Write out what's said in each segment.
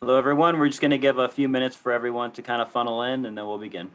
Hello, everyone. We're just going to give a few minutes for everyone to kind of funnel in, and then we'll begin.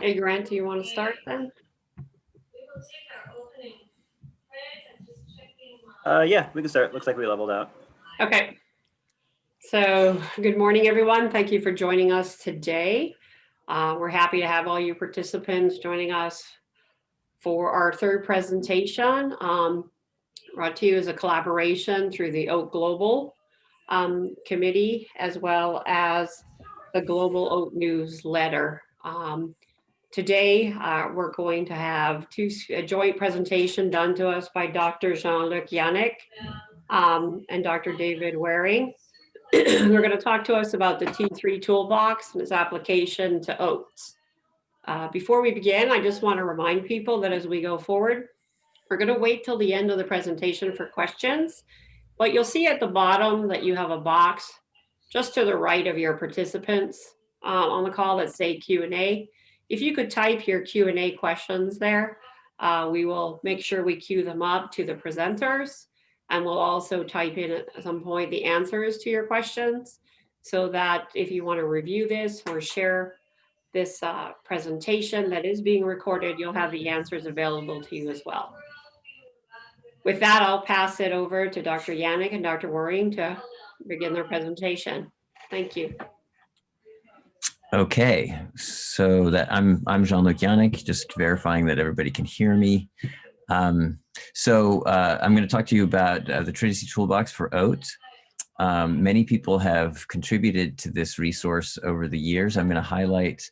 Hey, Grant, do you want to start then? Yeah, we can start. Looks like we leveled out. Okay. So good morning, everyone. Thank you for joining us today. We're happy to have all you participants joining us for our third presentation. Brought to you as a collaboration through the Oat Global Committee, as well as the Global Oat Newsletter. Today, we're going to have a joint presentation done to us by Dr. Jean-Luc Yannick and Dr. David Waring. We're going to talk to us about the T3 toolbox and its application to oats. Before we begin, I just want to remind people that as we go forward, we're going to wait till the end of the presentation for questions, but you'll see at the bottom that you have a box just to the right of your participants on the call that say Q&A. If you could type your Q&A questions there, we will make sure we queue them up to the presenters, and we'll also type in at some point the answers to your questions so that if you want to review this or share this presentation that is being recorded, you'll have the answers available to you as well. With that, I'll pass it over to Dr. Yannick and Dr. Waring to begin their presentation. Thank you. Okay, so that I'm Jean-Luc Yannick, just verifying that everybody can hear me. I'm going to talk to you about the Trinity Toolbox for Oats. Many people have contributed to this resource over the years. I'm going to highlight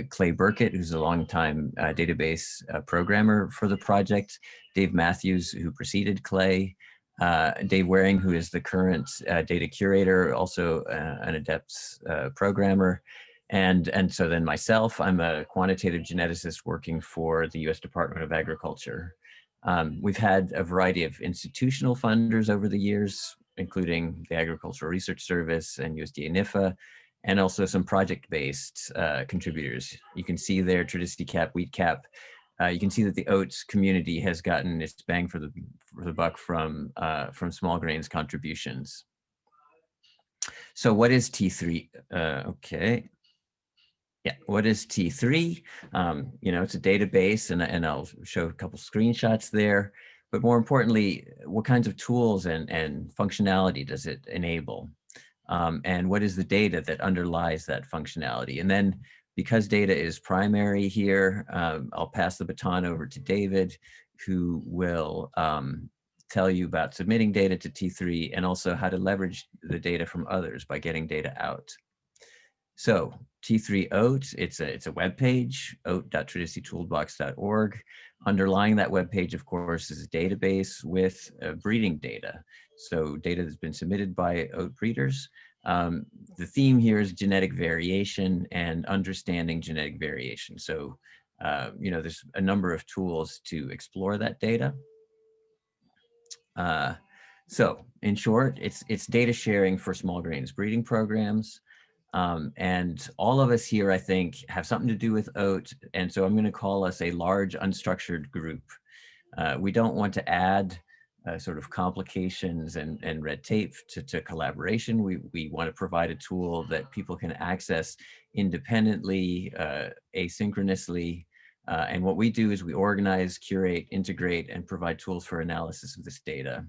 Clay Burkett, who's a longtime database programmer for the project, Dave Matthews, who preceded Clay, Dave Waring, who is the current data curator, also an adept programmer, and so then myself, I'm a quantitative geneticist working for the U.S. Department of Agriculture. We've had a variety of institutional funders over the years, including the Agricultural Research Service and USDA NIFA, and also some project-based contributors. You can see there Tradicity Cap, Wheat Cap. You can see that the oats community has gotten its bang for the buck from small grains contributions. So what is T3? Okay. Yeah, what is T3? You know, it's a database, and I'll show a couple screenshots there. But more importantly, what kinds of tools and functionality does it enable? And what is the data that underlies that functionality? And then Because data is primary here, I'll pass the baton over to David, who will tell you about submitting data to T3 and also how to leverage the data from others by getting data out. So T3 Oats, it's a web page, oat.tradicitytoolbox.org. Underlying that web page, of course, is a database with breeding data. So data that's been submitted by oat breeders. The theme here is genetic variation and understanding genetic variation. So, there's a number of tools to explore that data. So in short, it's data sharing for small grains breeding programs. And all of us here, I think, have something to do with oat. And so I'm going to call us a large unstructured group. We don't want to add sort of complications and red tape to collaboration. We want to provide a tool that people can access independently, asynchronously. And what we do is we organize, curate, integrate, and provide tools for analysis of this data.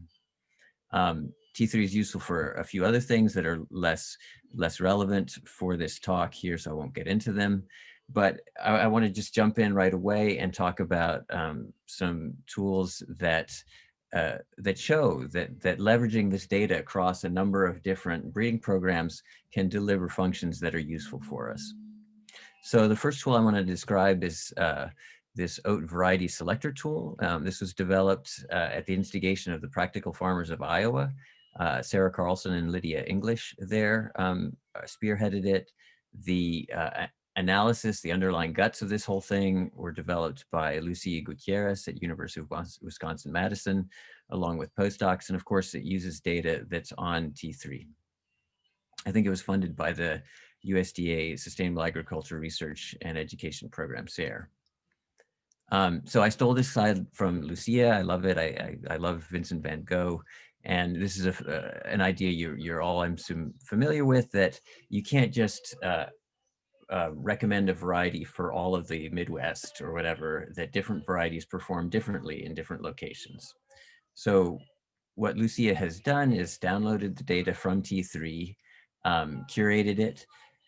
T3 is useful for a few other things that are less relevant for this talk here, so I won't get into them. But I want to just jump in right away and talk about some tools that show that leveraging this data across a number of different breeding programs can deliver functions that are useful for us. So the first tool I want to describe is this oat variety selector tool. This was developed at the instigation of the Practical Farmers of Iowa. Sarah Carlson and Lydia English there spearheaded it. The analysis, the underlying guts of this whole thing were developed by Lucia Gutierrez at University of Wisconsin-Madison, along with postdocs. And of course, it uses data that's on T3. I think it was funded by the USDA Sustainable Agriculture Research and Education Program, SARE. So I stole this slide from Lucia. I love it. I love Vincent van Gogh. And this is an idea you're all, I'm familiar with, that you can't just recommend a variety for all of the Midwest or whatever, that different varieties perform differently in different locations. So what Lucia has done is downloaded the data from T3, curated it,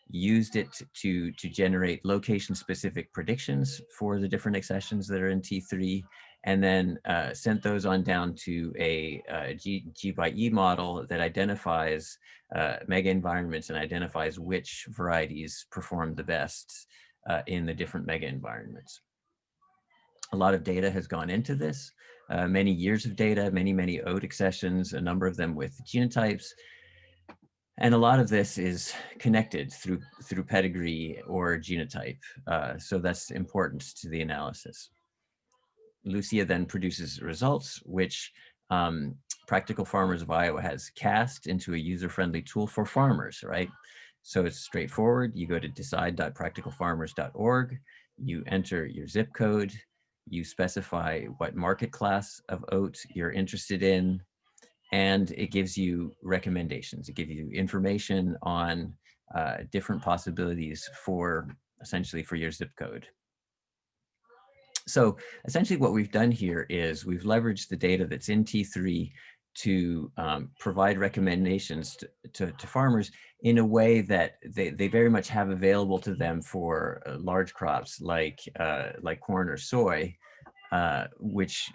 used it to generate location-specific predictions for the different accessions that are in T3, and then sent those on down to a G by E model that identifies mega environments and identifies which varieties perform the best in the different mega environments. A lot of data has gone into this, many years of data, many oat accessions, a number of them with genotypes. And a lot of this is connected through pedigree or genotype. So that's important to the analysis. Lucia then produces results, which Practical Farmers of Iowa has cast into a user-friendly tool for farmers, right? So it's straightforward. You go to decide.practicalfarmers.org, you enter your zip code, you specify what market class of oat you're interested in, and it gives you recommendations. It gives you information on different possibilities for essentially for your zip code. So essentially what we've done here is we've leveraged the data that's in T3 to provide recommendations to farmers in a way that they very much have available to them for large crops like corn or soy, which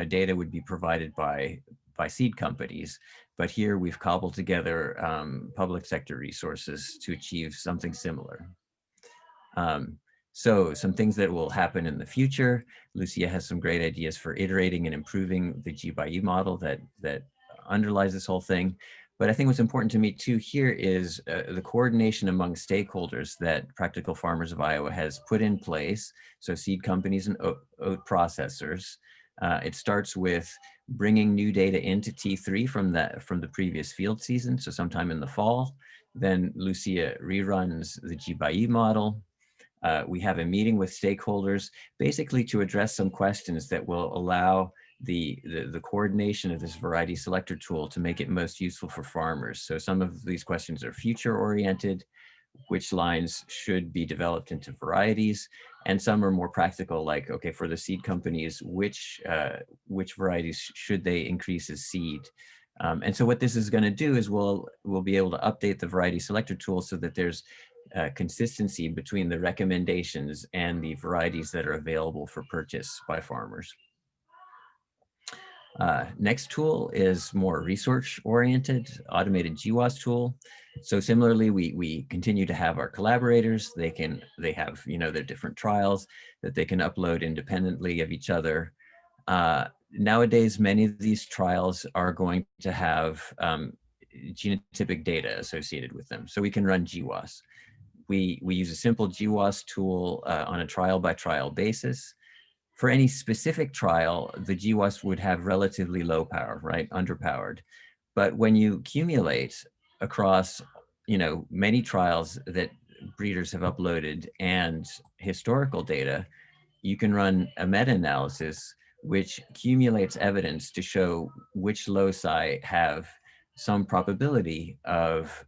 data would be provided by seed companies. But here we've cobbled together public sector resources to achieve something similar. So some things that will happen in the future. Lucia has some great ideas for iterating and improving the G by E model that underlies this whole thing. But I think what's important to me too here is the coordination among stakeholders that Practical Farmers of Iowa has put in place. So seed companies and oat processors. It starts with bringing new data into T3 from the previous field season, so sometime in the fall. Then Lucia reruns the G by E model. We have a meeting with stakeholders, basically to address some questions that will allow the coordination of this variety selector tool to make it most useful for farmers. So some of these questions are future oriented, which lines should be developed into varieties, and some are more practical, like, okay, for the seed companies, which varieties should they increase as seed? And so what this is going to do is we'll be able to update the variety selector tool so that there's consistency between the recommendations and the varieties that are available for purchase by farmers. Next tool is more research-oriented, automated GWAS tool. So similarly, we continue to have our collaborators. They have their different trials that they can upload independently of each other. Nowadays, many of these trials are going to have genotypic data associated with them, so we can run GWAS. We use a simple GWAS tool on a trial-by-trial basis. For any specific trial, the GWAS would have relatively low power, right, underpowered. But when you accumulate across, many trials that breeders have uploaded and historical data, you can run a meta-analysis which accumulates evidence to show which loci have some probability of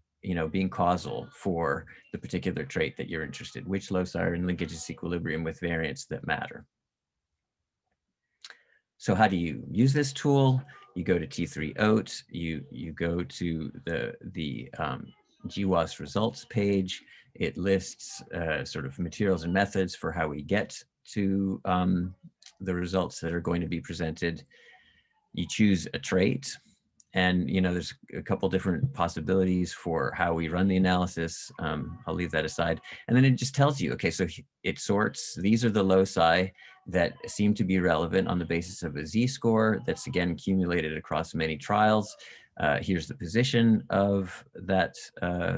being causal for the particular trait that you're interested, which loci are in linkage disequilibrium with variants that matter. So how do you use this tool? You go to T3 Oats, you go to the GWAS results page. It lists sort of materials and methods for how we get to the results that are going to be presented. You choose a trait, and there's a couple different possibilities for how we run the analysis. I'll leave that aside. And then it just tells you, okay, so it sorts, these are the loci that seem to be relevant on the basis of a Z-score that's again accumulated across many trials. Here's the position of that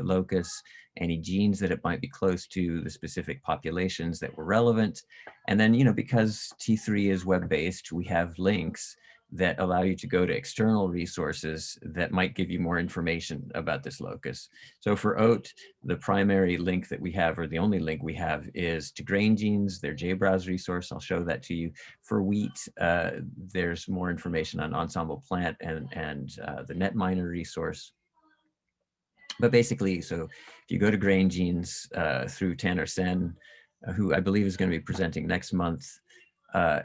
locus, any genes that it might be close to, the specific populations that were relevant. And then, because T3 is web-based, we have links that allow you to go to external resources that might give you more information about this locus. So for oat, the primary link that we have, or the only link we have, is to grain genes, their JBrowse resource. I'll show that to you. For wheat, there's more information on ensemble plant and the netminer resource. But basically, so if you go to grain genes through Tanner Sen, who I believe is going to be presenting next month,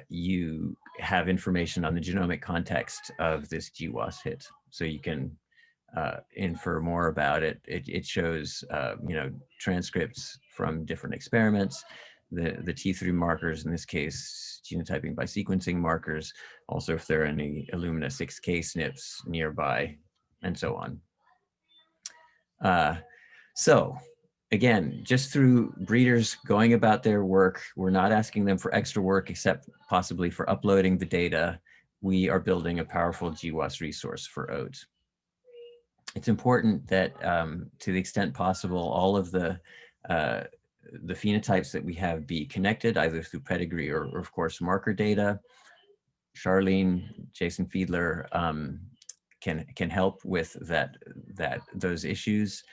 you have information on the genomic context of this GWAS hit. So you can infer more about it. It shows, transcripts from different experiments, the T3 markers, in this case, genotyping by sequencing markers, also if there are any Illumina 6K SNPs nearby, and so on. So again, just through breeders going about their work, we're not asking them for extra work except possibly for uploading the data. We are building a powerful GWAS resource for oats. It's important that to the extent possible, all of the phenotypes that we have be connected either through pedigree or of course marker data. Charlene, Jason Fiedler can help with those issues.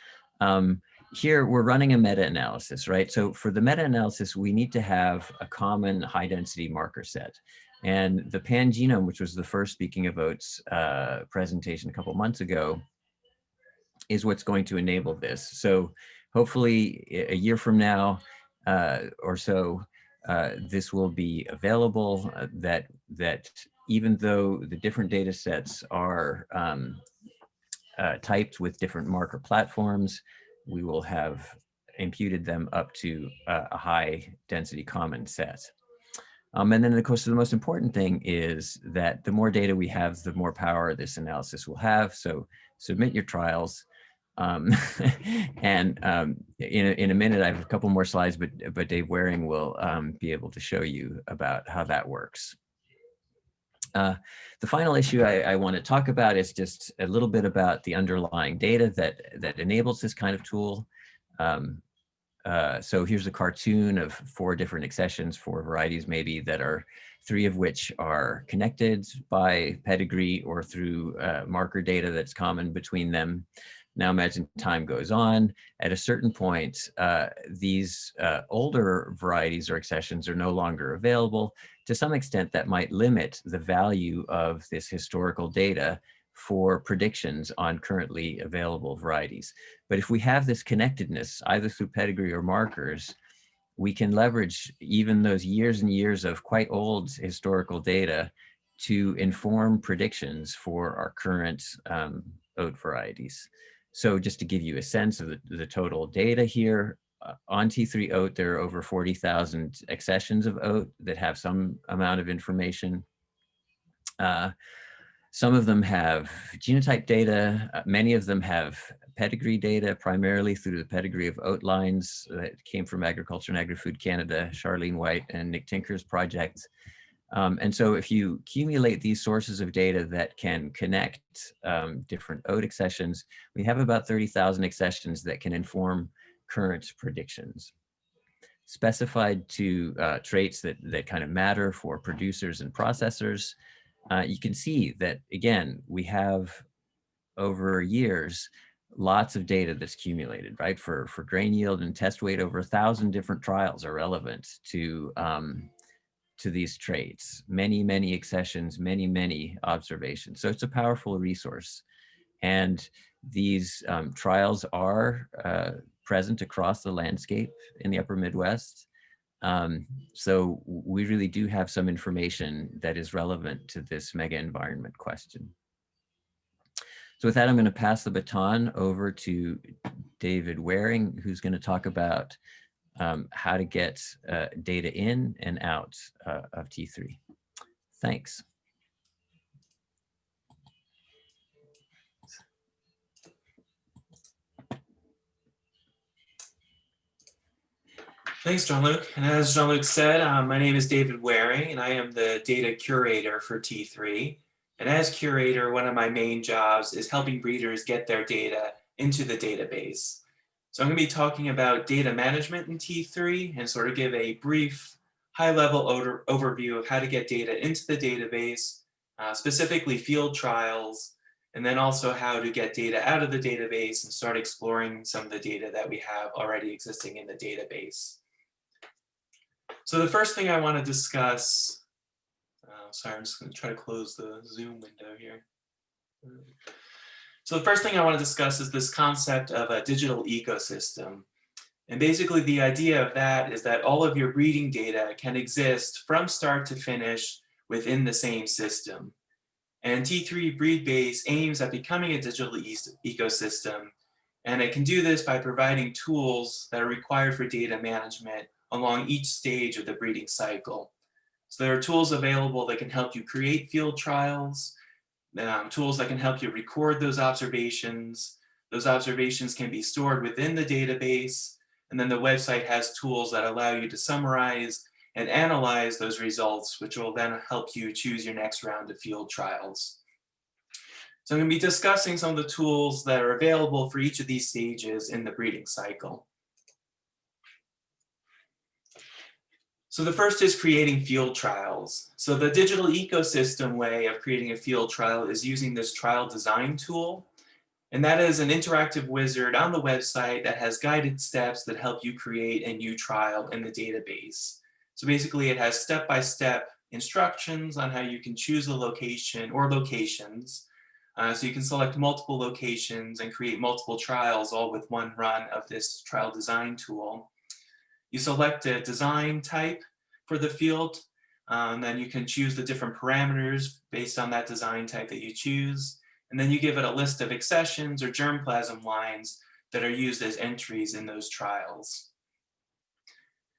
Here we're running a meta-analysis, right? So for the meta-analysis, we need to have a common high-density marker set. And the pangenome, which was the first, speaking of oats, presentation a couple months ago, is what's going to enable this. So hopefully a year from now or so, this will be available, that even though the different data sets are typed with different marker platforms, we will have imputed them up to a high density common set. And then of course, the most important thing is that the more data we have, the more power this analysis will have. So submit your trials. And in a minute, I have a couple more slides, but Dave Waring will be able to show you about how that works. The final issue I want to talk about is just a little bit about the underlying data that enables this kind of tool. So here's a cartoon of 4 different accessions, 4 varieties maybe, that are 3 of which are connected by pedigree or through marker data that's common between them. Now imagine time goes on. At a certain point, these older varieties or accessions are no longer available. To some extent, that might limit the value of this historical data for predictions on currently available varieties. But if we have this connectedness, either through pedigree or markers, we can leverage even those years and years of quite old historical data to inform predictions for our current oat varieties. So just to give you a sense of the total data here, on T3 oat, there are over 40,000 accessions of oat that have some amount of information. Some of them have genotype data. Many of them have pedigree data, primarily through the pedigree of oat lines that came from Agriculture and Agri-Food Canada, Charlene White and Nick Tinker's project. And so if you accumulate these sources of data that can connect different oat accessions, we have about 30,000 accessions that can inform current predictions. Specified to traits that kind of matter for producers and processors, you can see that, again, we have over years, lots of data that's accumulated, right? For grain yield and test weight, over 1,000 different trials are relevant to these traits. Many accessions, many observations. So it's a powerful resource. And these trials are present across the landscape in the upper Midwest. So we really do have some information that is relevant to this mega environment question. So with that, I'm going to pass the baton over to David Waring, who's going to talk about how to get data in and out of T3. Thanks. Thanks, Jean-Luc. And as Jean-Luc said, my name is David Waring, and I am the data curator for T3. And as curator, one of my main jobs is helping breeders get their data into the database. So I'm going to be talking about data management in T3 and sort of give a brief, high-level overview of how to get data into the database, specifically field trials, and then also how to get data out of the database and start exploring some of the data that we have already existing in the database. So the first thing I want to discuss, sorry, I'm just going to try to close the Zoom window here. So the first thing I want to discuss is this concept of a digital ecosystem. And basically the idea of that is that all of your breeding data can exist from start to finish within the same system. And T3 BreedBase aims at becoming a digital ecosystem. And it can do this by providing tools that are required for data management along each stage of the breeding cycle. So there are tools available that can help you create field trials, tools that can help you record those observations. Those observations can be stored within the database, and then the website has tools that allow you to summarize and analyze those results, which will then help you choose your next round of field trials. So I'm going to be discussing some of the tools that are available for each of these stages in the breeding cycle. So the first is creating field trials. So the digital ecosystem way of creating a field trial is using this trial design tool. And that is an interactive wizard on the website that has guided steps that help you create a new trial in the database. So basically it has step-by-step instructions on how you can choose a location or locations. So you can select multiple locations and create multiple trials all with one run of this trial design tool. You select a design type for the field, and then you can choose the different parameters based on that design type that you choose. And then you give it a list of accessions or germplasm lines that are used as entries in those trials.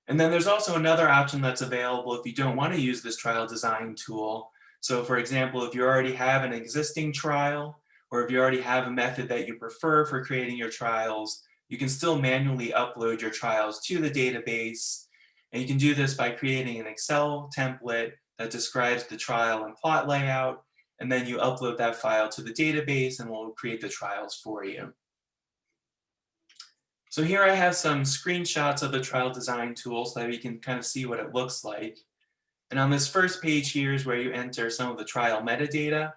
And then there's also another option that's available if you don't want to use this trial design tool. So for example, if you already have an existing trial, or if you already have a method that you prefer for creating your trials, you can still manually upload your trials to the database. And you can do this by creating an Excel template that describes the trial and plot layout. And then you upload that file to the database and we'll create the trials for you. So here I have some screenshots of the trial design tool so that we can kind of see what it looks like. And on this first page here is where you enter some of the trial metadata.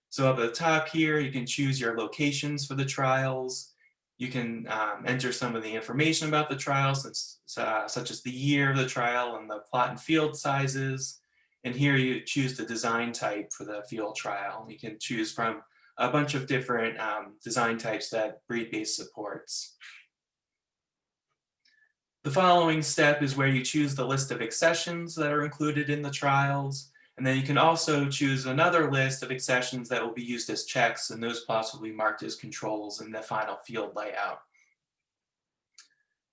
So up at the top here, you can choose your locations for the trials. You can enter some of the information about the trial, such as the year of the trial and the plot and field sizes. And here you choose the design type for the field trial. You can choose from a bunch of different design types that BreedBase supports. The following step is where you choose the list of accessions that are included in the trials. And then you can also choose another list of accessions that will be used as checks, and those plots will be marked as controls in the final field layout.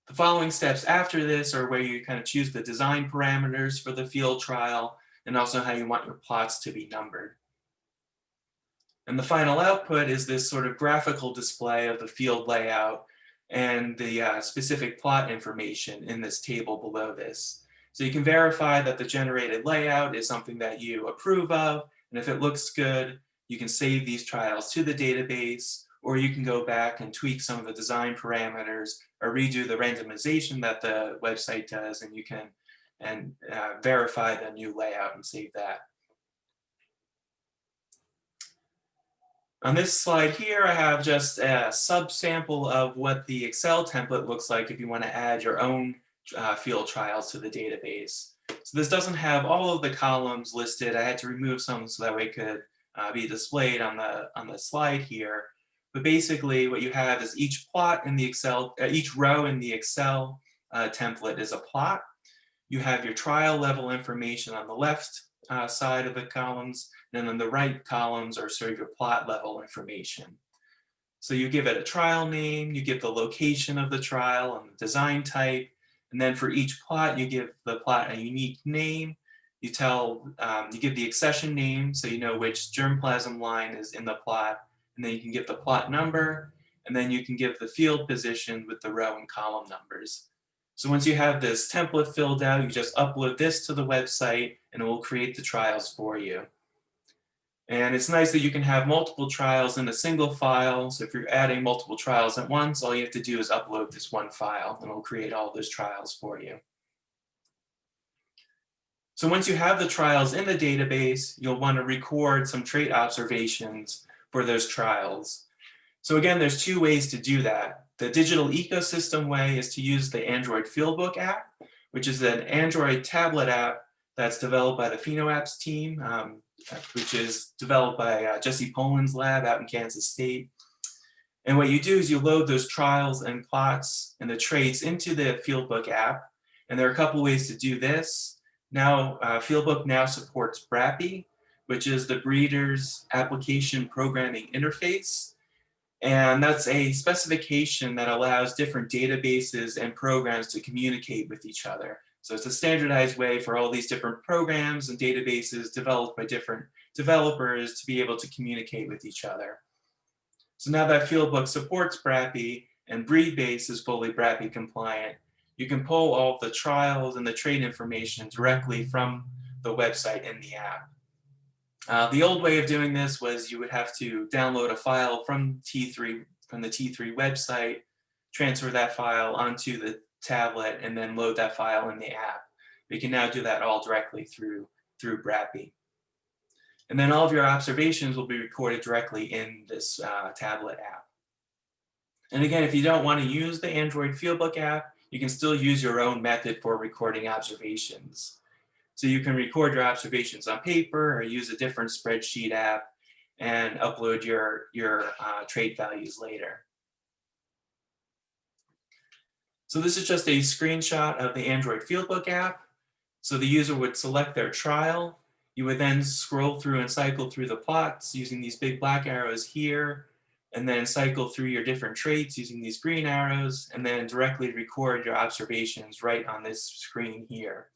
The following steps after this are where you kind of choose the design parameters for the field trial and also how you want your plots to be numbered. And the final output is this sort of graphical display of the field layout and the specific plot information in this table below this. So you can verify that the generated layout is something that you approve of, and if it looks good, you can save these trials to the database, or you can go back and tweak some of the design parameters or redo the randomization that the website does, and you can verify the new layout and save that. On this slide here, I have just a subsample of what the Excel template looks like if you want to add your own field trials to the database. So this doesn't have all of the columns listed. I had to remove some so that way it could be displayed on the slide here. But basically what you have is each plot in the Excel, each row in the Excel template is a plot. You have your trial level information on the left side of the columns, and then on the right columns are sort of your plot level information. So you give it a trial name, you give the location of the trial and the design type, and then for each plot, you give the plot a unique name. You give the accession name, so you know which germplasm line is in the plot, and then you can give the plot number, and then you can give the field position with the row and column numbers. So once you have this template filled out, you just upload this to the website and it will create the trials for you. And it's nice that you can have multiple trials in a single file. So if you're adding multiple trials at once, all you have to do is upload this one file and it will create all those trials for you. So once you have the trials in the database, you'll want to record some trait observations for those trials. So again, there's two ways to do that. The digital ecosystem way is to use the Android Fieldbook app, which is an Android tablet app that's developed by the PhenoApps team, which is developed by Jesse Poland's lab out in Kansas State. And what you do is you load those trials and plots and the traits into the Fieldbook app. And there are a couple ways to do this. Now, Fieldbook now supports BRAPI, which is the Breeders Application Programming Interface. And that's a specification that allows different databases and programs to communicate with each other. So it's a standardized way for all these different programs and databases developed by different developers to be able to communicate with each other. So now that Fieldbook supports BRAPI and BreedBase is fully BRAPI compliant, you can pull all the trials and the trait information directly from the website in the app. The old way of doing this was you would have to download a file from the T3 website, transfer that file onto the tablet, and then load that file in the app. You can now do that all directly through BRAPI. And then all of your observations will be recorded directly in this tablet app. And again, if you don't want to use the Android Fieldbook app, you can still use your own method for recording observations. So you can record your observations on paper or use a different spreadsheet app and upload your trait values later. So this is just a screenshot of the Android Fieldbook app. So the user would select their trial. You would then scroll through and cycle through the plots using these big black arrows here, and then cycle through your different traits using these green arrows, and then directly record your observations right on this screen here.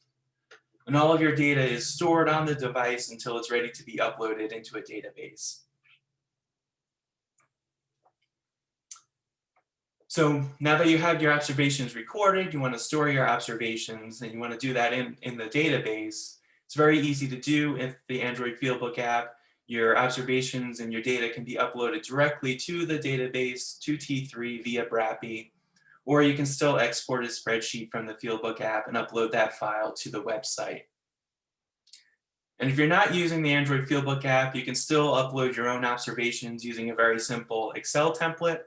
And all of your data is stored on the device until it's ready to be uploaded into a database. So now that you have your observations recorded, you want to store your observations and you want to do that in the database. It's very easy to do in the Android Fieldbook app. Your observations and your data can be uploaded directly to the database, to T3 via BRAPI, or you can still export a spreadsheet from the Fieldbook app and upload that file to the website. And if you're not using the Android Fieldbook app, you can still upload your own observations using a very simple Excel template.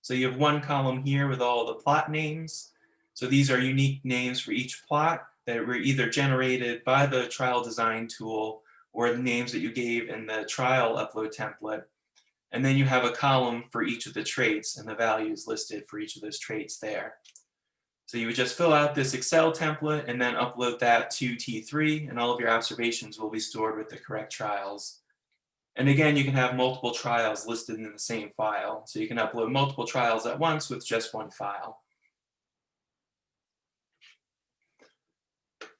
So you have one column here with all the plot names. So these are unique names for each plot that were either generated by the trial design tool or the names that you gave in the trial upload template. And then you have a column for each of the traits and the values listed for each of those traits there. So you would just fill out this Excel template and then upload that to T3, and all of your observations will be stored with the correct trials. And again, you can have multiple trials listed in the same file. So you can upload multiple trials at once with just one file.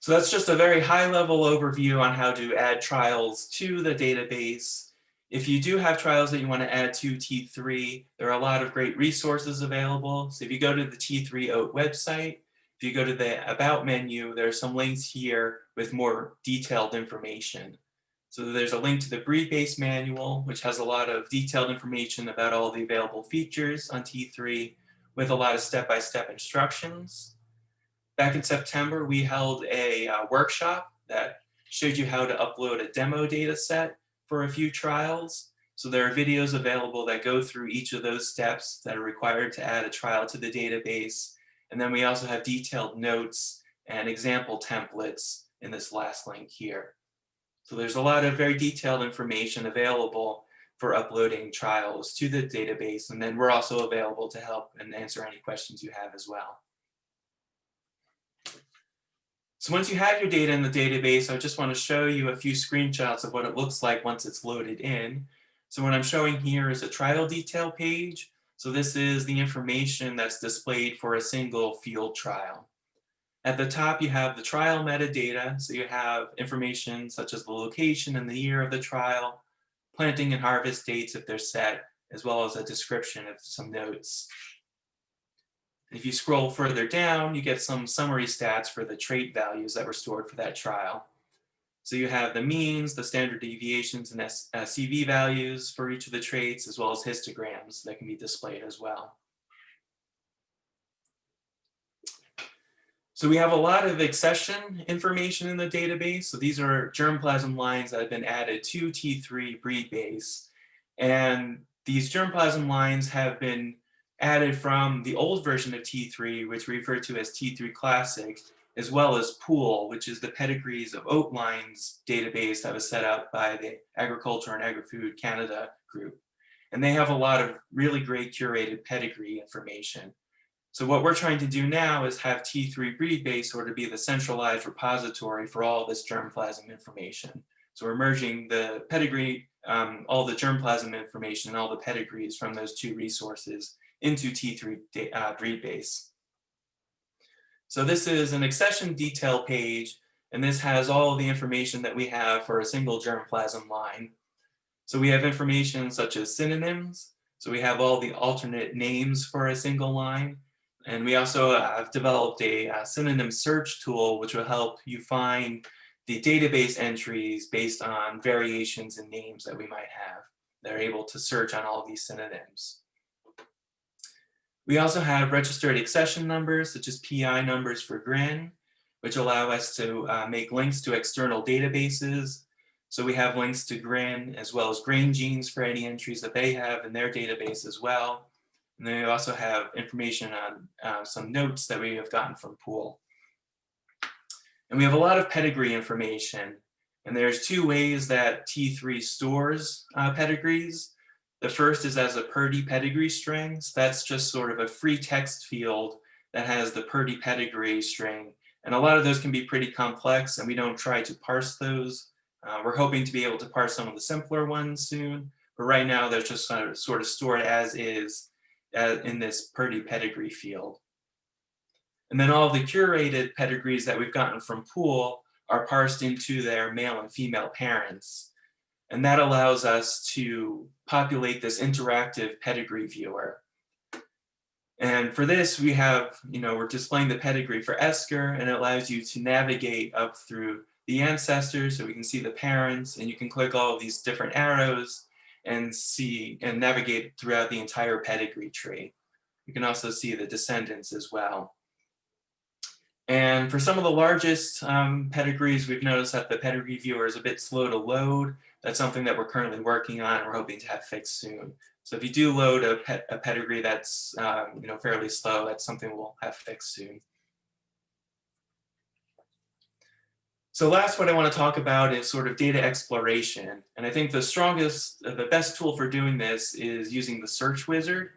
So that's just a very high-level overview on how to add trials to the database. If you do have trials that you want to add to T3, there are a lot of great resources available. So if you go to the T3 Oat website, if you go to the About menu, there are some links here with more detailed information. So there's a link to the breed-based manual, which has a lot of detailed information about all the available features on T3 with a lot of step-by-step instructions. Back in September, we held a workshop that showed you how to upload a demo data set for a few trials. So there are videos available that go through each of those steps that are required to add a trial to the database. And then we also have detailed notes and example templates in this last link here. So there's a lot of very detailed information available for uploading trials to the database. And then we're also available to help and answer any questions you have as well. So once you have your data in the database, I just want to show you a few screenshots of what it looks like once it's loaded in. So what I'm showing here is a trial detail page. So this is the information that's displayed for a single field trial. At the top, you have the trial metadata. So you have information such as the location and the year of the trial, planting and harvest dates if they're set, as well as a description of some notes. If you scroll further down, you get some summary stats for the trait values that were stored for that trial. So you have the means, the standard deviations, and CV values for each of the traits, as well as histograms that can be displayed as well. So we have a lot of accession information in the database. So these are germplasm lines that have been added to T3 breed base. And these germplasm lines have been added from the old version of T3, which we refer to as T3 Classic, as well as Pool, which is the pedigrees of oat lines database that was set up by the Agriculture and Agri-Food Canada group. And they have a lot of really great curated pedigree information. So what we're trying to do now is have T3 breed base sort of be the centralized repository for all this germplasm information. So we're merging the pedigree, all the germplasm information, all the pedigrees from those two resources into T3 breed base. So this is an accession detail page, and this has all of the information that we have for a single germplasm line. So we have information such as synonyms. So we have all the alternate names for a single line. And we also have developed a synonym search tool, which will help you find the database entries based on variations in names that we might have. They're able to search on all of these synonyms. We also have registered accession numbers, such as PI numbers for GRIN, which allow us to make links to external databases. So we have links to GRIN as well as grain genes for any entries that they have in their database as well. And then we also have information on some notes that we have gotten from Pool. And we have a lot of pedigree information. And there's two ways that T3 stores pedigrees. The first is as a Purdy pedigree string. So that's just sort of a free text field that has the Purdy pedigree string. And a lot of those can be pretty complex, and we don't try to parse those. We're hoping to be able to parse some of the simpler ones soon. But right now, they're just sort of stored as is in this Purdy pedigree field. And then all the curated pedigrees that we've gotten from Pool are parsed into their male and female parents. And that allows us to populate this interactive pedigree viewer. And for this, we have, we're displaying the pedigree for Esker, and it allows you to navigate up through the ancestors so we can see the parents, and you can click all of these different arrows and see and navigate throughout the entire pedigree tree. You can also see the descendants as well. And for some of the largest pedigrees, we've noticed that the pedigree viewer is a bit slow to load. That's something that we're currently working on and we're hoping to have fixed soon. So if you do load a pedigree that's fairly slow, that's something we'll have fixed soon. So last, what I want to talk about is sort of data exploration. And I think the best tool for doing this is using the search wizard.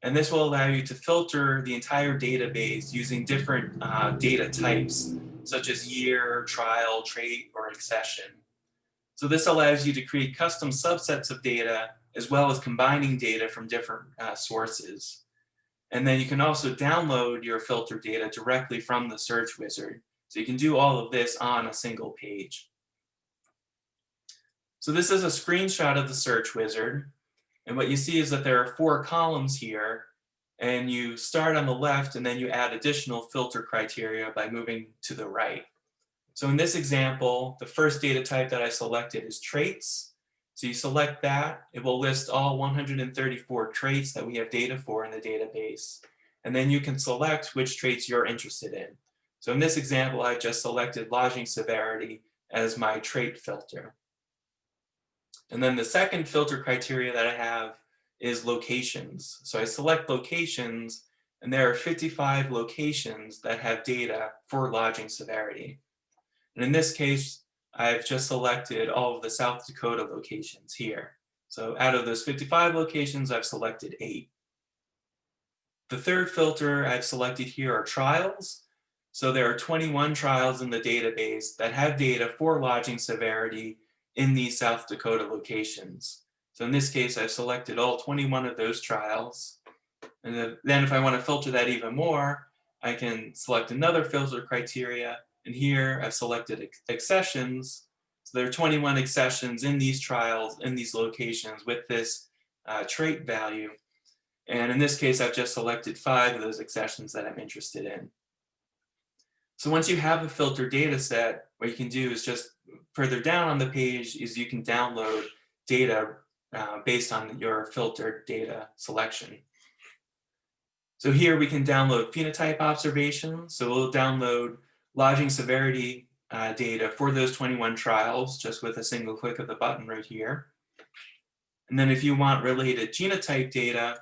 And this will allow you to filter the entire database using different data types, such as year, trial, trait, or accession. So this allows you to create custom subsets of data, as well as combining data from different sources. And then you can also download your filter data directly from the search wizard. So you can do all of this on a single page. So this is a screenshot of the search wizard. And what you see is that there are 4 columns here, and you start on the left and then you add additional filter criteria by moving to the right. So in this example, the first data type that I selected is traits. So you select that, it will list all 134 traits that we have data for in the database. And then you can select which traits you're interested in. So in this example, I just selected lodging severity as my trait filter. And then the second filter criteria that I have is locations. So I select locations, and there are 55 locations that have data for lodging severity. And in this case, I've just selected all of the South Dakota locations here. So out of those 55 locations, I've selected 8. The third filter I've selected here are trials. So there are 21 trials in the database that have data for lodging severity in these South Dakota locations. So in this case, I've selected all 21 of those trials. And then if I want to filter that even more, I can select another filter criteria. And here I've selected accessions. So there are 21 accessions in these trials, in these locations with this trait value. And in this case, I've just selected 5 of those accessions that I'm interested in. So once you have a filtered data set, what you can do is just further down on the page is you can download data based on your filtered data selection. So here we can download phenotype observations. So we'll download lodging severity data for those 21 trials just with a single click of the button right here. And then if you want related genotype data,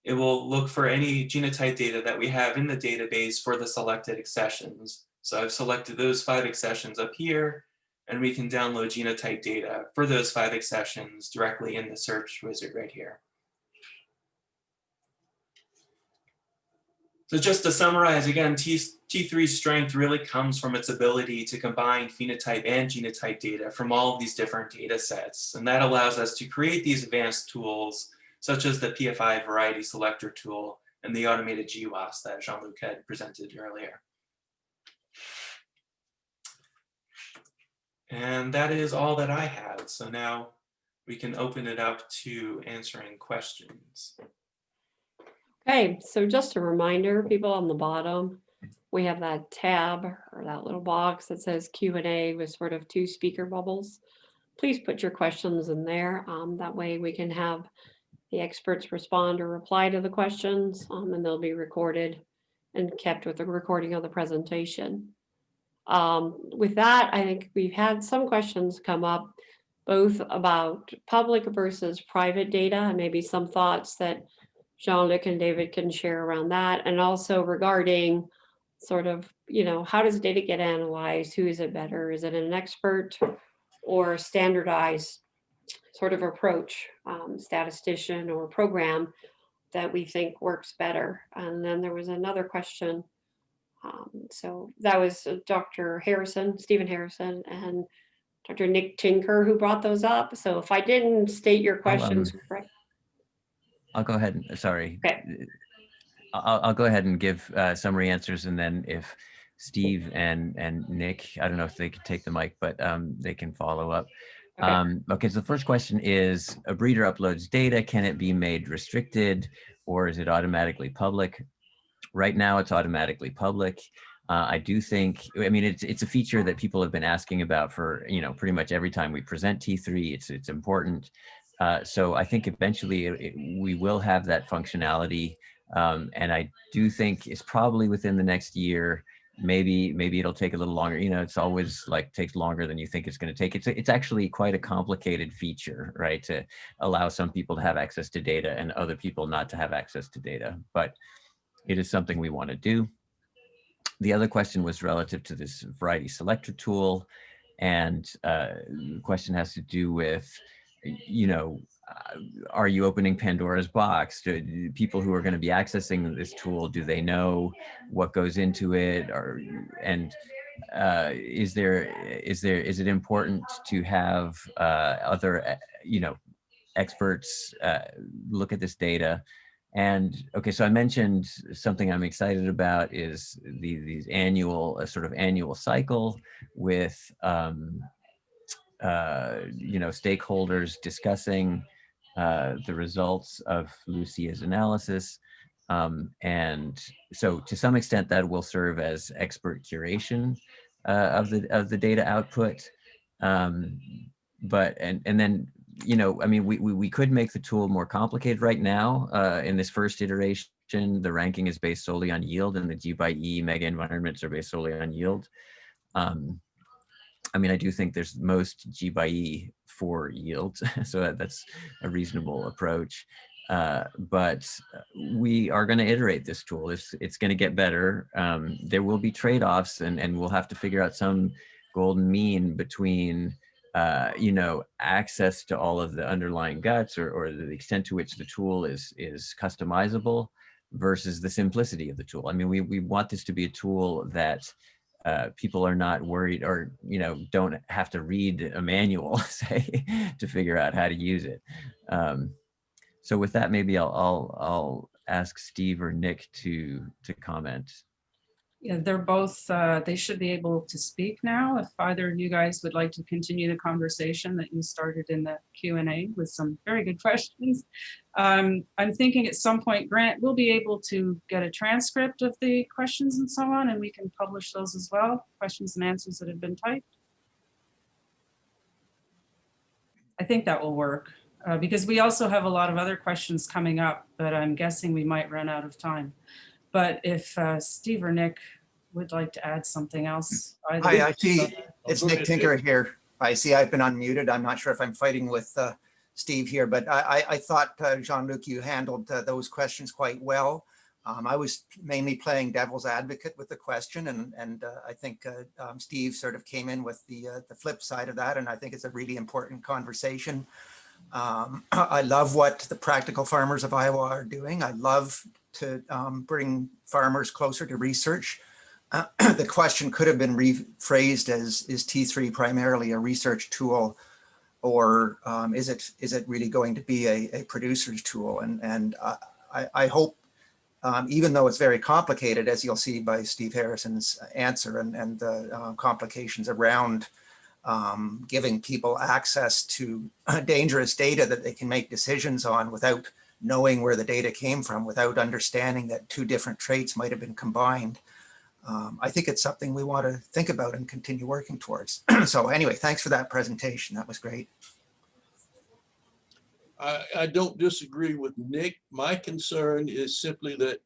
it will look for any genotype data that we have in the database for the selected accessions. So I've selected those 5 accessions up here, and we can download genotype data for those 5 accessions directly in the search wizard right here. So just to summarize, again, T3's strength really comes from its ability to combine phenotype and genotype data from all of these different data sets. And that allows us to create these advanced tools such as the PFI variety selector tool and the automated GWAS that Jean-Luc had presented earlier. And that is all that I have. So now we can open it up to answering questions. Okay, so just a reminder, people on the bottom, we have that tab or that little box that says Q&A with sort of 2 speaker bubbles. Please put your questions in there. That way we can have the experts respond or reply to the questions, and they'll be recorded and kept with the recording of the presentation. With that, I think we've had some questions come up, both about public versus private data, and maybe some thoughts that Jean-Luc and David can share around that, and also regarding sort of, how does data get analyzed? Who is it better? Is it an expert or standardized sort of approach, statistician or program that we think works better? And then there was another question. So that was Dr. Harrison, Stephen Harrison, and Dr. Nick Tinker who brought those up. So if I didn't state your questions right. I'll go ahead and, sorry. Okay. I'll go ahead and give summary answers, and then if Steve and Nick, I don't know if they could take the mic, but they can follow up. Okay, so the first question is, a breeder uploads data, can it be made restricted, or is it automatically public? Right now it's automatically public. I do think, it's a feature that people have been asking about for, pretty much every time we present T3, it's important. So I think eventually we will have that functionality. And I do think it's probably within the next year. Maybe it'll take a little longer. It's always like takes longer than you think it's going to take. It's actually quite a complicated feature, right? To allow some people to have access to data and other people not to have access to data. But it is something we want to do. The other question was relative to this variety selector tool. And the question has to do with, are you opening Pandora's box? Do people who are going to be accessing this tool, do they know what goes into it? Is it important to have other, experts look at this data? And okay, so I mentioned something I'm excited about is these annual, a sort of annual cycle with, stakeholders discussing the results of Lucia's analysis. And so to some extent that will serve as expert curation of the data output. And then, I mean, we could make the tool more complicated right now. In this first iteration, the ranking is based solely on yield, and the G by E mega environments are based solely on yield. I mean, I do think there's most G by E for yield, so that's a reasonable approach. But we are going to iterate this tool. It's going to get better. There will be trade-offs, and we'll have to figure out some golden mean between, access to all of the underlying guts, or the extent to which the tool is customizable versus the simplicity of the tool. I mean, we want this to be a tool that people are not worried, or don't have to read a manual, say, to figure out how to use it. So with that, maybe I'll ask Steve or Nick to comment. Yeah, they're both, they should be able to speak now. If either of you guys would like to continue the conversation that you started in the Q&A with some very good questions. I'm thinking at some point, Grant, we'll be able to get a transcript of the questions and so on, and we can publish those as well, questions and answers that have been typed. I think that will work, because we also have a lot of other questions coming up, but I'm guessing we might run out of time. But if Steve or Nick would like to add something else. Hi, I see it's Nick Tinker here. I see I've been unmuted. I'm not sure if I'm fighting with Steve here, but I thought, Jean-Luc, you handled those questions quite well. I was mainly playing devil's advocate with the question, and I think Steve sort of came in with the flip side of that, and I think it's a really important conversation. I love what the practical farmers of Iowa are doing. I love to bring farmers closer to research. The question could have been rephrased as, is T3 primarily a research tool, or is it really going to be a producer's tool? And I hope, even though it's very complicated, as you'll see by Steve Harrison's answer, and the complications around giving people access to dangerous data that they can make decisions on without knowing where the data came from, without understanding that two different traits might have been combined. I think it's something we want to think about and continue working towards. So anyway, thanks for that presentation. That was great. I don't disagree with Nick. My concern is simply that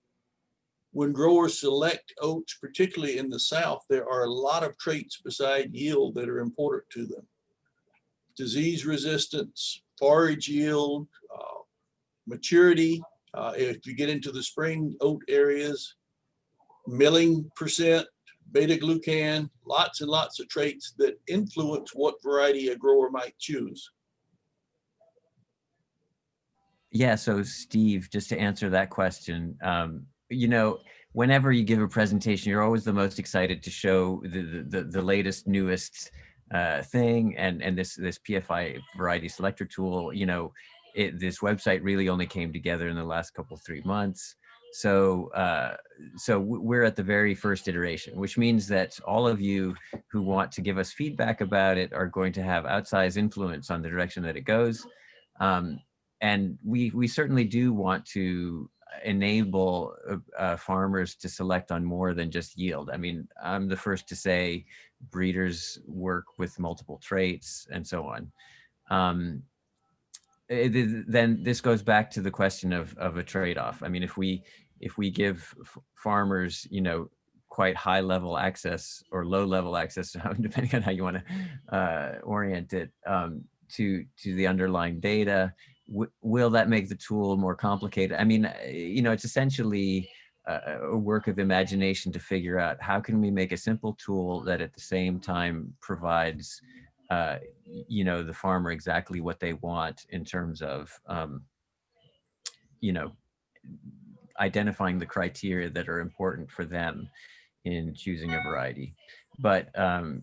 when growers select oats, particularly in the South, there are a lot of traits beside yield that are important to them. Disease resistance, forage yield, maturity. If you get into the spring oat areas, milling percent, beta glucan, lots and lots of traits that influence what variety a grower might choose. Yeah, so Steve, just to answer that question, whenever you give a presentation, you're always the most excited to show the latest, newest thing, and this PFI variety selector tool. This website really only came together in the last couple 3 months. So we're at the very first iteration, which means that all of you who want to give us feedback about it are going to have outsized influence on the direction that it goes. And we certainly do want to enable farmers to select on more than just yield. I mean, I'm the first to say breeders work with multiple traits and so on. Then this goes back to the question of a trade-off. I mean, if we give farmers, quite high level access or low level access, depending on how you want to orient it, to the underlying data, will that make the tool more complicated? I mean, it's essentially a work of imagination to figure out how can we make a simple tool that at the same time provides the farmer exactly what they want in terms of identifying the criteria that are important for them in choosing a variety. but go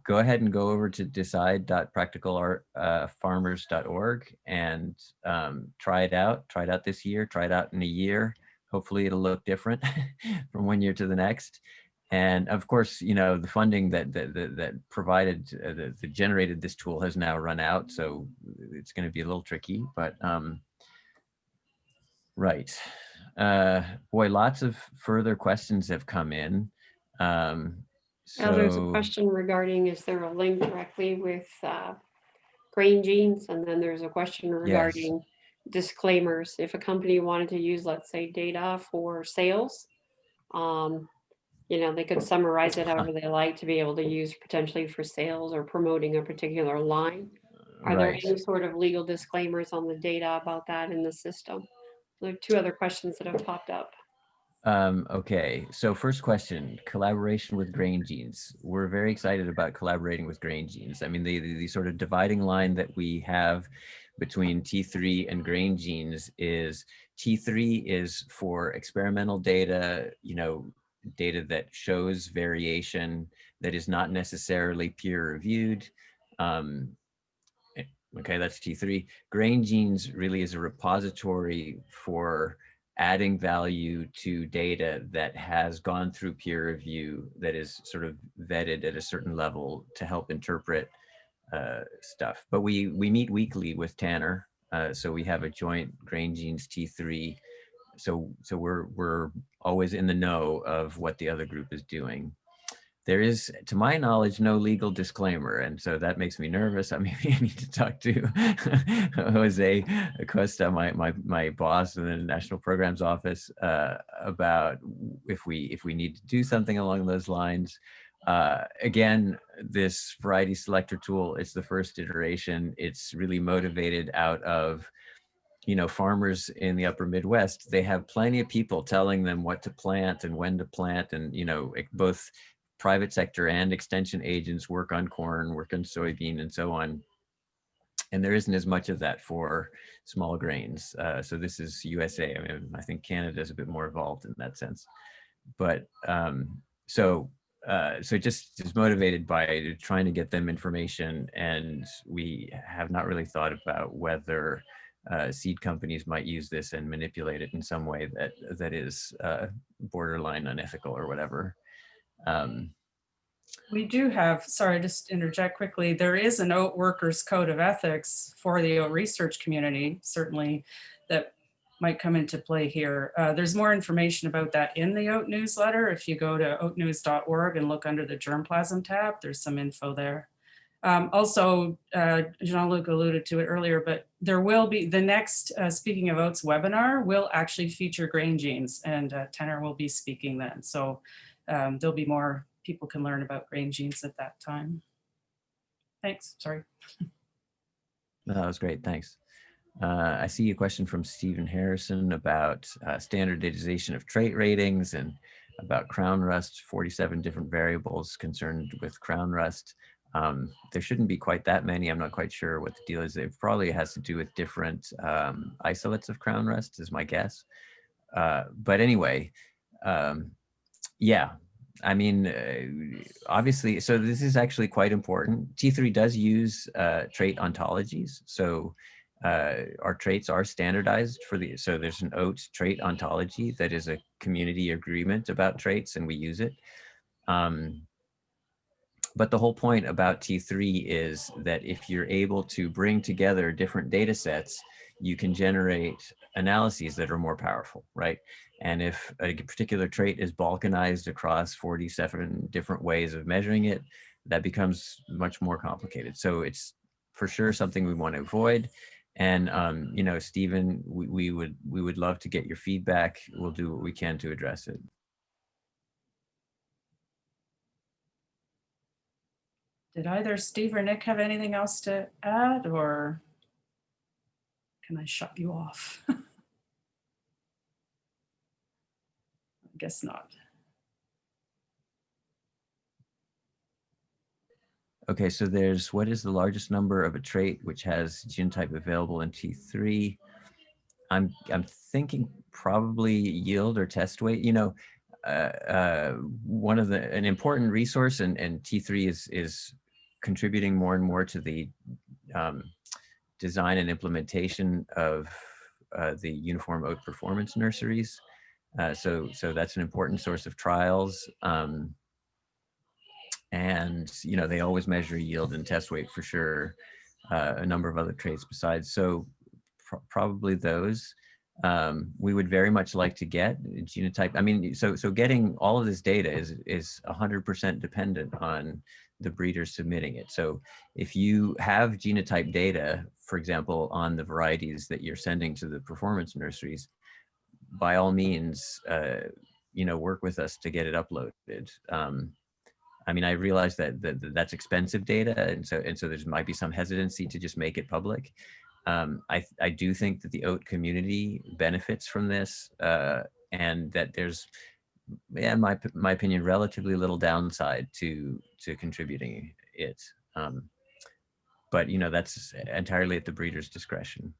ahead and go over to decide.practicalartfarmers.org and try it out. Try it out this year. Try it out in a year. Hopefully, it'll look different from one year to the next. And of course, the funding that provided that generated this tool has now run out, so it's going to be a little tricky. But right, boy, lots of further questions have come in. Now there's a So question regarding, is there a link directly with grain genes? And then there's a question regarding disclaimers. If a company wanted to use, let's say, data for sales, they could summarize it however they like to be able to use potentially for sales or promoting a particular line. Are there right. any sort of legal disclaimers on the data about that in the system? There are two other questions that have popped up. Okay, so first question, collaboration with grain genes. We're very excited about collaborating with grain genes. I mean, the sort of dividing line that we have between T3 and grain genes is T3 is for experimental data, data that shows variation that is not necessarily peer reviewed. Okay, that's T3. Grain genes really is a repository for adding value to data that has gone through peer review, that is sort of vetted at a certain level to help interpret stuff. But we meet weekly with Tanner, so we have a joint grain genes T3. So we're always in the know of what the other group is doing. There is, to my knowledge, no legal disclaimer, and so that makes me nervous. I maybe I need to talk to Jose Acosta, my boss in the National Programs Office, about if we need to do something along those lines. Again, this variety selector tool, it's the first iteration. It's really motivated out of farmers in the upper Midwest. They have plenty of people telling them what to plant and when to plant, and both private sector and extension agents work on corn, work on soybean, and so on. And there isn't as much of that for small grains. So this is USA. I mean, I think Canada is a bit more evolved in that sense. But so just is motivated by trying to get them information, and we have not really thought about whether seed companies might use this and manipulate it in some way that is borderline unethical or whatever. We do have, sorry, just interject quickly, there is an oat workers code of ethics for the oat research community, certainly, that might come into play here. There's more information about that in the oat newsletter. If you go to oatnews.org and look under the germplasm tab, there's some info there. Also, Jean-Luc alluded to it earlier, but there will be the next Speaking of Oats webinar will actually feature grain genes, and Tanner will be speaking then. So there'll be more people can learn about grain genes at that time. Thanks, sorry. No, that was great, thanks. I see a question from Stephen Harrison about standardization of trait ratings and about crown rust, 47 different variables concerned with crown rust. There shouldn't be quite that many. I'm not quite sure what the deal is. It probably has to do with different isolates of crown rust is my guess. But anyway, yeah, I mean, obviously, so this is actually quite important. T3 does use trait ontologies. So our traits are standardized so there's an Oats trait ontology that is a community agreement about traits, and we use it. But the whole point about T3 is that if you're able to bring together different data sets, you can generate analyses that are more powerful, right? And if a particular trait is balkanized across 47 different ways of measuring it, that becomes much more complicated. So it's for sure something we want to avoid. And Stephen, we would love to get your feedback. We'll do what we can to address it. Did either Steve or Nick have anything else to add, or can I shut you off? I guess not. Okay, so there's what is the largest number of a trait which has genotype available in T3? I'm thinking probably yield or test weight. one of an important resource, and T3 is contributing more and more to the design and implementation of the uniform oat performance nurseries. So that's an important source of trials. And they always measure yield and test weight for sure. A number of other traits besides. So probably those. We would very much like to get genotype. I mean, so getting all of this data is 100% dependent on the breeders submitting it. So if you have genotype data, for example, on the varieties that you're sending to the performance nurseries, by all means, work with us to get it uploaded. I mean, I realize that that's expensive data, and so there might be some hesitancy to just make it public. I do think that the oat community benefits from this, and that there's, in my opinion, relatively little downside to contributing it. But that's entirely at the breeder's discretion.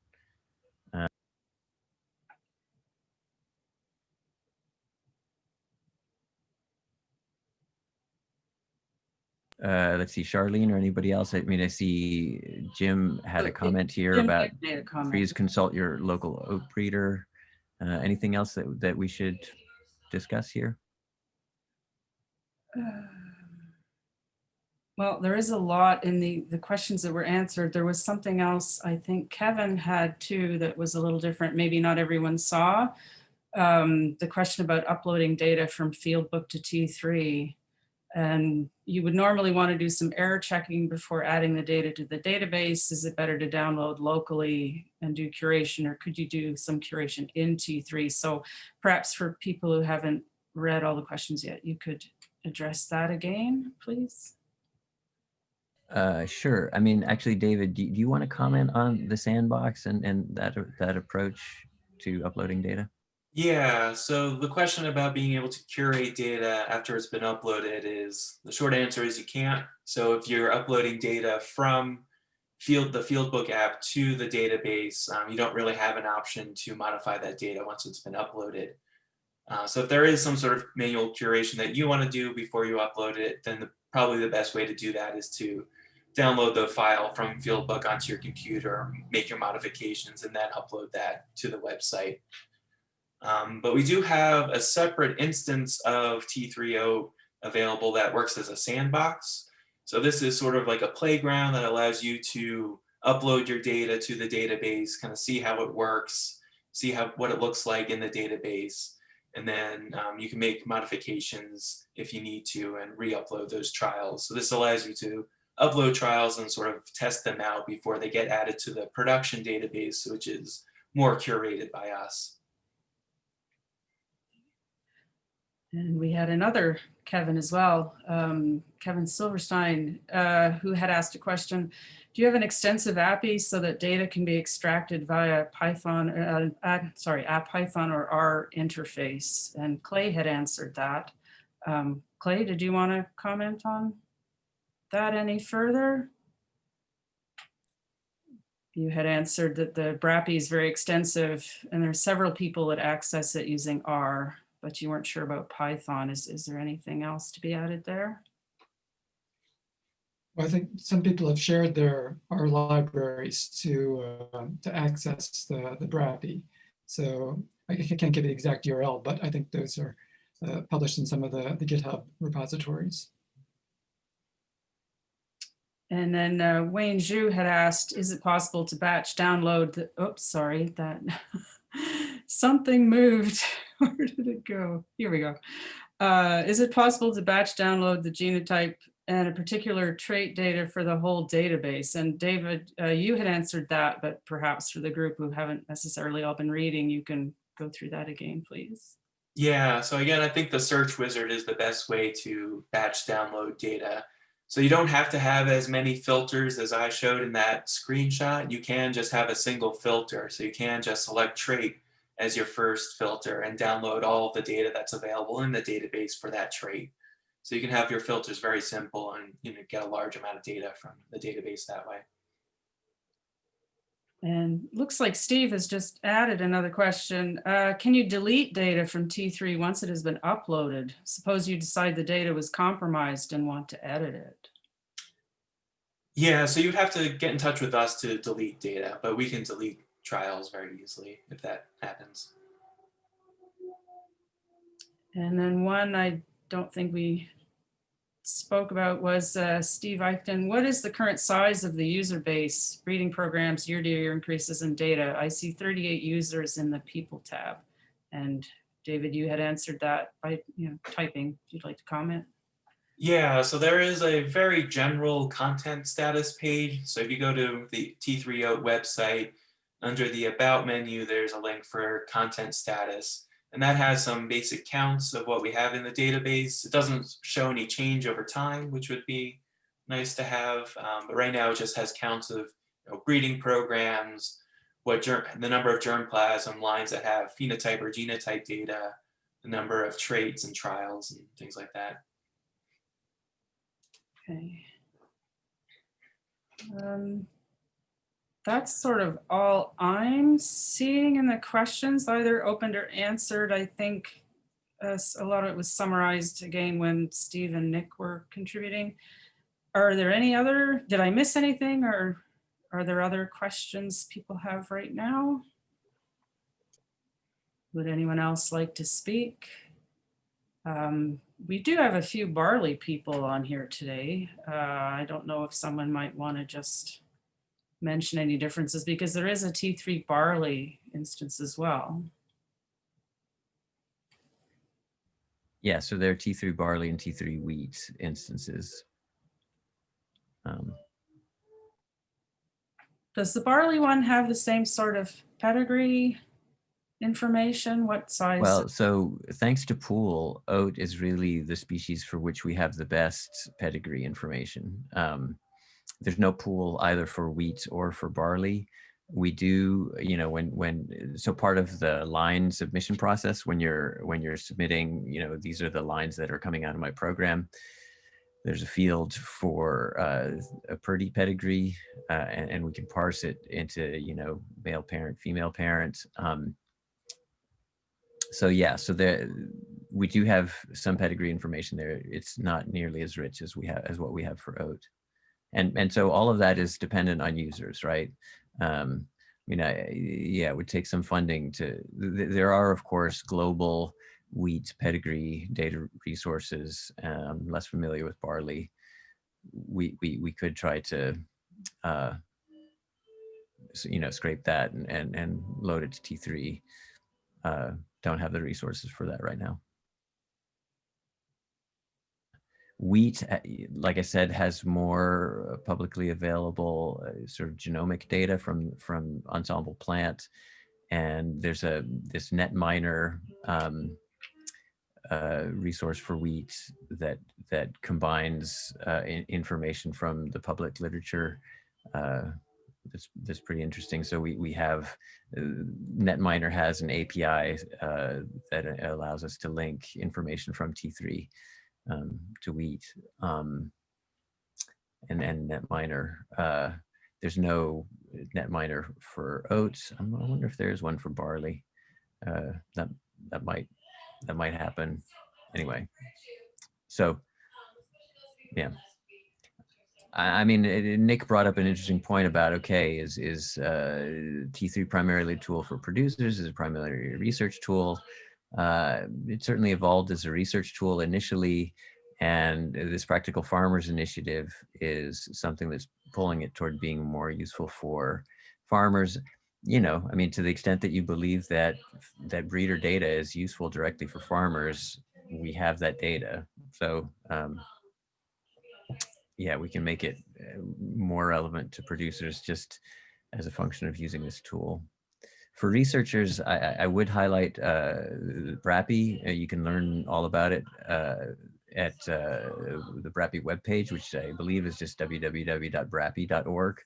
Let's see, Charlene or anybody else. I mean, I see Jim had a comment here Jim about made a comment. please consult your local oat breeder. Anything else that we should discuss here? Well, there is a lot in the questions that were answered. There was something else I think Kevin had too that was a little different. Maybe not everyone saw. The question about uploading data from Fieldbook to T3. And you would normally want to do some error checking before adding the data to the database. Is it better to download locally and do curation, or could you do some curation in T3? So perhaps for people who haven't read all the questions yet, you could address that again, please. Sure. I mean, actually, David, do you want to comment on the sandbox and that approach to uploading data? Yeah, so the question about being able to curate data after it's been uploaded is, the short answer is you can't. So if you're uploading data from the Fieldbook app to the database, you don't really have an option to modify that data once it's been uploaded. So if there is some sort of manual curation that you want to do before you upload it, then probably the best way to do that is to download the file from Fieldbook onto your computer, make your modifications, and then upload that to the website. But we do have a separate instance of T3O available that works as a sandbox. So this is sort of like a playground that allows you to upload your data to the database, kind of see how it works, see what it looks like in the database. And then you can make modifications if you need to and re-upload those trials. So this allows you to upload trials and sort of test them out before they get added to the production database, which is more curated by us. And we had another Kevin as well, Kevin Silverstein, who had asked a question. Do you have an extensive API so that data can be extracted via Python, Python or R interface? And Clay had answered that. Clay, did you want to comment on that any further? You had answered that the BRAPI is very extensive and there are several people that access it using R, but you weren't sure about Python. Is there anything else to be added there? Well, I think some people have shared their R libraries to access the BRAPI. So I can't give the exact URL, but I think those are published in some of the GitHub repositories. And then Wayne Zhu had asked, is it possible to batch download the, oops, sorry, that something moved. Where did it go? Here we go. Is it possible to batch download the genotype and a particular trait data for the whole database? And David, you had answered that, but perhaps for the group who haven't necessarily all been reading, you can go through that again, please. Yeah, so again, I think the search wizard is the best way to batch download data. So you don't have to have as many filters as I showed in that screenshot. You can just have a single filter. So you can just select trait as your first filter and download all of the data that's available in the database for that trait. So you can have your filters very simple and get a large amount of data from the database that way. And looks like Steve has just added another question. Can you delete data from T3 once it has been uploaded? Suppose you decide the data was compromised and want to edit it. Yeah, so you'd have to get in touch with us to delete data, but we can delete trials very easily if that happens. And then one I don't think we spoke about was Steve Eichten. What is the current size of the user base, breeding programs, year-to-year increases in data? I see 38 users in the people tab. And David, you had answered that by typing. If you'd like to comment. Yeah, so there is a very general content status page. So if you go to the T3 Oat website, under the About menu, there's a link for content status. And that has some basic counts of what we have in the database. It doesn't show any change over time, which would be nice to have. But right now it just has counts of breeding programs, the number of germplasm lines that have phenotype or genotype data, the number of traits and trials and things like that. Okay. That's sort of all I'm seeing in the questions, either opened or answered. I think a lot of it was summarized again when Steve and Nick were contributing. Are there any other, did I miss anything, or are there other questions people have right now? Would anyone else like to speak? We do have a few barley people on here today. I don't know if someone might want to just mention any differences, because there is a T3 barley instance as well. Yeah, so there are T3 barley and T3 wheat instances. Does the barley one have the same sort of pedigree information? What size? Well, so thanks to Pool, oat is really the species for which we have the best pedigree information. There's no pool either for wheat or for barley. We do, so part of the line submission process, when you're submitting, these are the lines that are coming out of my program. There's a field for a PERDY pedigree, and we can parse it into, male parent, female parent. So yeah, so we do have some pedigree information there. It's not nearly as rich as what we have for oat. And so all of that is dependent on users, right? It would take some funding there are, of course, global wheat pedigree data resources. I'm less familiar with barley. We could try to, scrape that and load it to T3. Don't have the resources for that right now. Wheat, like I said, has more publicly available sort of genomic data from Ensemble Plant, and there's this NetMiner resource for wheat that combines information from the public literature. That's pretty interesting. So we have NetMiner has an API that allows us to link information from T3 to wheat, and NetMiner. There's no NetMiner for oats. I wonder if there's one for barley. That might happen. Anyway, so yeah. I mean, Nick brought up an interesting point about, okay, is T3 primarily a tool for producers? Is it primarily a research tool? It certainly evolved as a research tool initially, and this Practical Farmers initiative is something that's pulling it toward being more useful for farmers. I mean, to the extent that you believe that breeder data is useful directly for farmers, we have that data. So yeah, we can make it more relevant to producers just as a function of using this tool. For researchers, I would highlight BRAPI. You can learn all about it at the BRAPI webpage, which I believe is just www.brapi.org.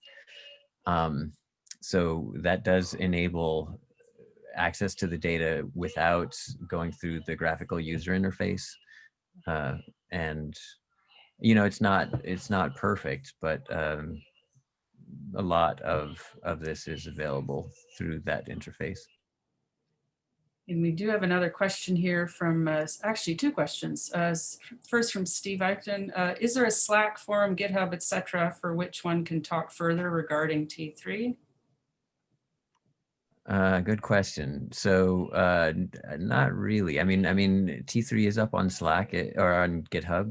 So that does enable access to the data without going through the graphical user interface. And it's not perfect, but a lot of this is available through that interface. And we do have another question here from, actually two questions. First from Steve Eichten. Is there a Slack, forum, GitHub, etc., for which one can talk further regarding T3? Good question. So not really. I mean, T3 is up on Slack or on GitHub.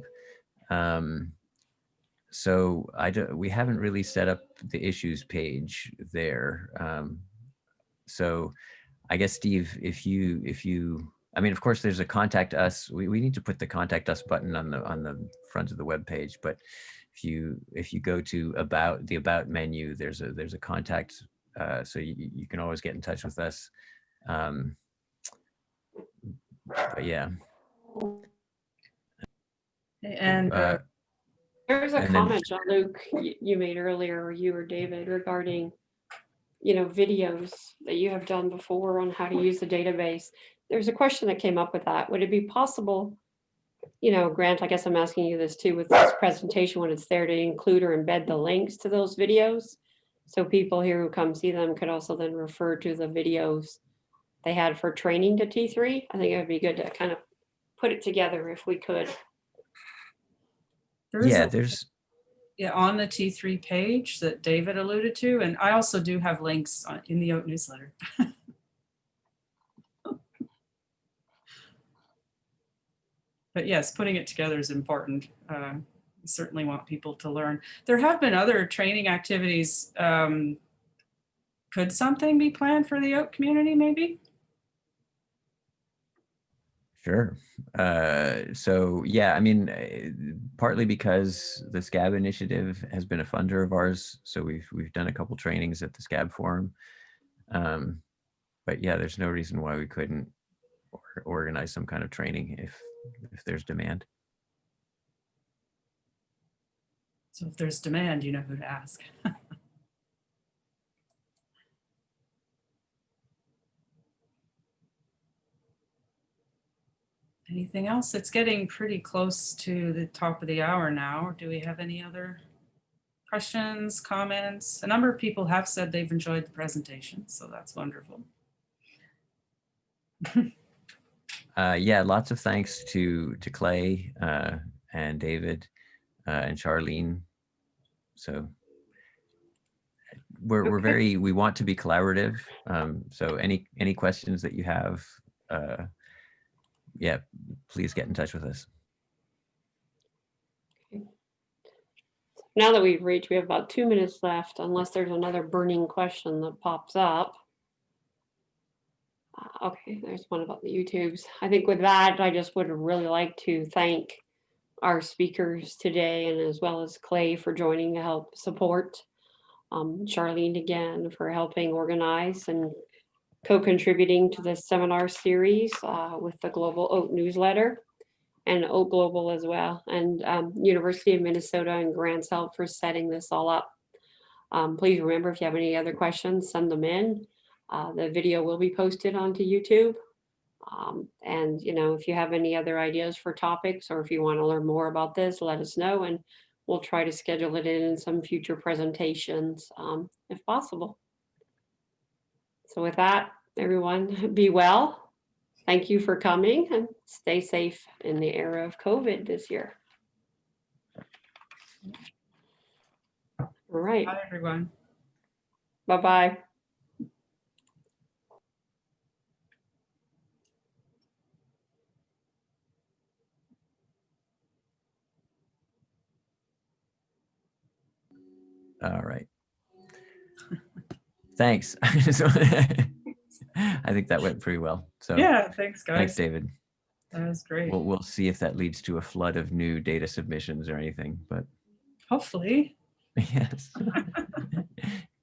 So we haven't really set up the issues page there. So I guess, Steve, if you, I mean, of course, there's a contact us. We need to put the contact us button on the front of the web page. But if you go to the about menu, there's a contact. So you can always get in touch with us. But yeah. And There's a and then- comment, Jean-Luc, you made earlier, or you or David, regarding, videos that you have done before on how to use the database. There's a question that came up with that. Would it be possible, Grant, I guess I'm asking you this too, with this presentation, when it's there, to include or embed the links to those videos? So people here who come see them could also then refer to the videos they had for training to T3. I think it would be good to kind of put it together if we could. There's on the T3 page that David alluded to, and I also do have links in the Oat newsletter. But yes, putting it together is important. We certainly want people to learn. There have been other training activities. Could something be planned for the Oat community, maybe? Sure. So yeah, I mean, partly because the SCAB initiative has been a funder of ours, so we've done a couple trainings at the SCAB forum. But yeah, there's no reason why we couldn't organize some kind of training if there's demand. So if there's demand, you know who to ask. Anything else? It's getting pretty close to the top of the hour now. Do we have any other questions, comments? A number of people have said they've enjoyed the presentation, so that's wonderful. Yeah, lots of thanks to Clay and David and Charlene. So we want to be collaborative. So any questions that you have, yeah, please get in touch with us. Now that we have about 2 minutes left, unless there's another burning question that pops up. Okay, there's one about the YouTubes. I think with that, I just would really like to thank our speakers today, and as well as Clay for joining to help support. Charlene again for helping organize and co-contributing to this seminar series with the Global Oat newsletter, and Oat Global as well, and University of Minnesota and Grant's help for setting this all up. Please remember, if you have any other questions, send them in. The video will be posted onto YouTube. And if you have any other ideas for topics, or if you want to learn more about this, let us know, and we'll try to schedule it in some future presentations if possible. So with that, everyone, be well. Thank you for coming, and stay safe in the era of COVID this year. All right. Bye, everyone. Bye-bye. All right. Thanks. I think that went pretty well. So Yeah, thanks, guys. thanks, David. That was great. We'll see if that leads to a flood of new data submissions or anything, but Hopefully. yes.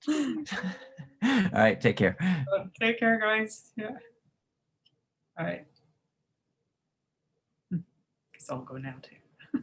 All right, take care. Take care, guys. Yeah. All right. Guess I'll go now too.